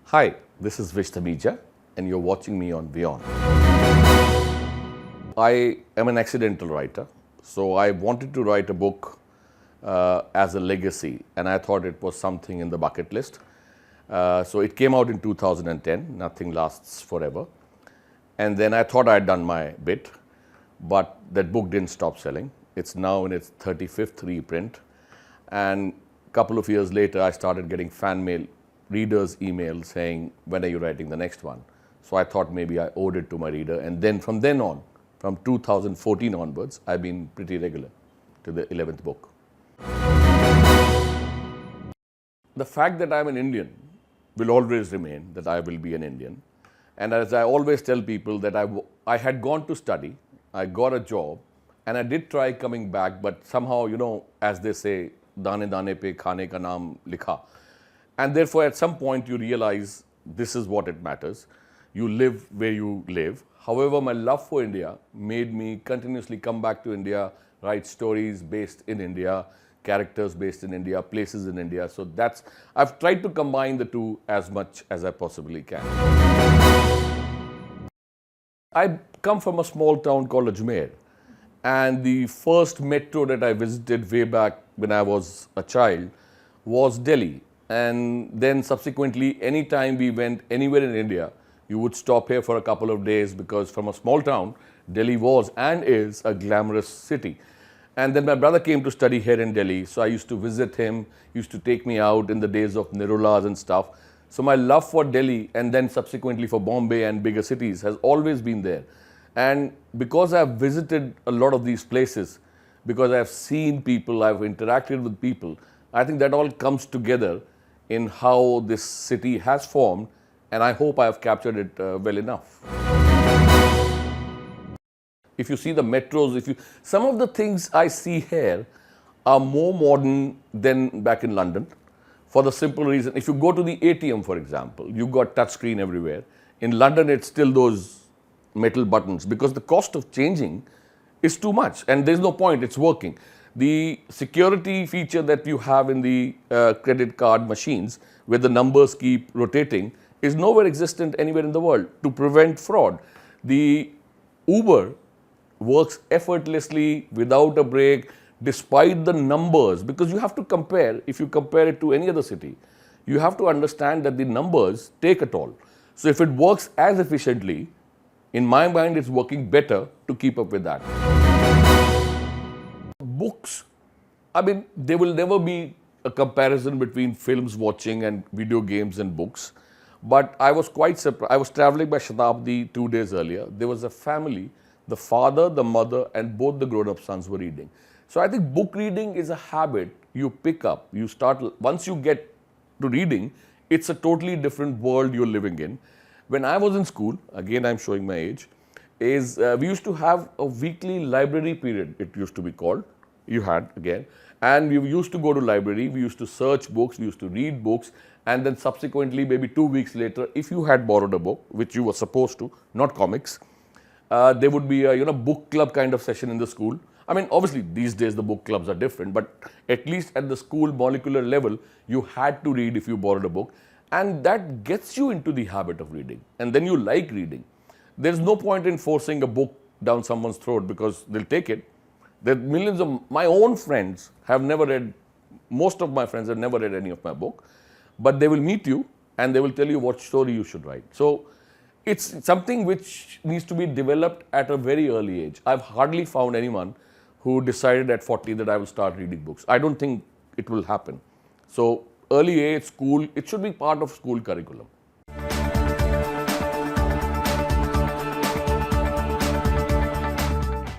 Hi, this is Vish Dhamija and you're watching me on WION. I am an accidental writer, so I wanted to write a book as a legacy, and I thought it was something in the bucket list. So it came out in 2010, nothing lasts forever. And then I thought I had done my bit, but that book didn't stop selling. It's now in its 35th reprint. And a couple of years later, I started getting fan mail, readers' emails saying, when are you writing the next one? So I thought maybe I owed it to my reader. And then from 2014 onwards, I've been pretty regular to the 11th book. The fact that I'm an Indian will always remain, that I will be an Indian. And as I always tell people that I had gone to study, I got a job, and I did try coming back, but somehow, as they say, dane dane pe khane ka naam likha. And therefore, at some point, you realize this is what it matters. You live where you live. However, my love for India made me continuously come back to India, write stories based in India, characters based in India, places in India. So I've tried to combine the two as much as I possibly can. I come from a small town called Ajmer, and the first metro that I visited way back when I was a child was Delhi. And then subsequently, anytime we went anywhere in India, you would stop here for a couple of days, because from a small town, Delhi was and is a glamorous city. And then my brother came to study here in Delhi, so I used to visit him, used to take me out in the days of Nirulas and stuff. So my love for Delhi and then subsequently for Bombay and bigger cities has always been there. And because I've visited a lot of these places, because I've seen people, I've interacted with people, I think that all comes together in how this city has formed, and I hope I have captured it well enough. If you see the metros, some of the things I see here are more modern than back in London, for the simple reason, if you go to the ATM, for example, you've got touchscreen everywhere. In London, it's still those metal buttons, because the cost of changing is too much, and there's no point, it's working. The security feature that you have in the credit card machines, where the numbers keep rotating, is nowhere existent anywhere in the world to prevent fraud. The Uber works effortlessly, without a break, despite the numbers, because you have to compare, if you compare it to any other city, you have to understand that the numbers take a toll. So if it works as efficiently, in my mind, it's working better to keep up with that. Books, I mean, there will never be a comparison between films watching and video games and books. But I was quite surprised. I was traveling by Shatabdi 2 days earlier. There was a family, the father, the mother, and both the grown-up sons were reading. So I think book reading is a habit you pick up. You start, once you get to reading, it's a totally different world you're living in. When I was in school, again I'm showing my age, we used to have a weekly library period, it used to be called. You had, again. And we used to go to library, we used to search books, we used to read books, and then subsequently, maybe 2 weeks later, if you had borrowed a book, which you were supposed to, not comics, there would be a book club kind of session in the school. I mean, obviously, these days the book clubs are different, but at least at the school molecular level, you had to read if you borrowed a book. And that gets you into the habit of reading. And then you like reading. There's no point in forcing a book down someone's throat, because they'll take it. There are millions of my own friends have never read, most of my friends have never read any of my book, but they will meet you and they will tell you what story you should write. So it's something which needs to be developed at a very early age. I've hardly found anyone who decided at 40 that I will start reading books. I don't think it will happen. So early age, school, it should be part of school curriculum.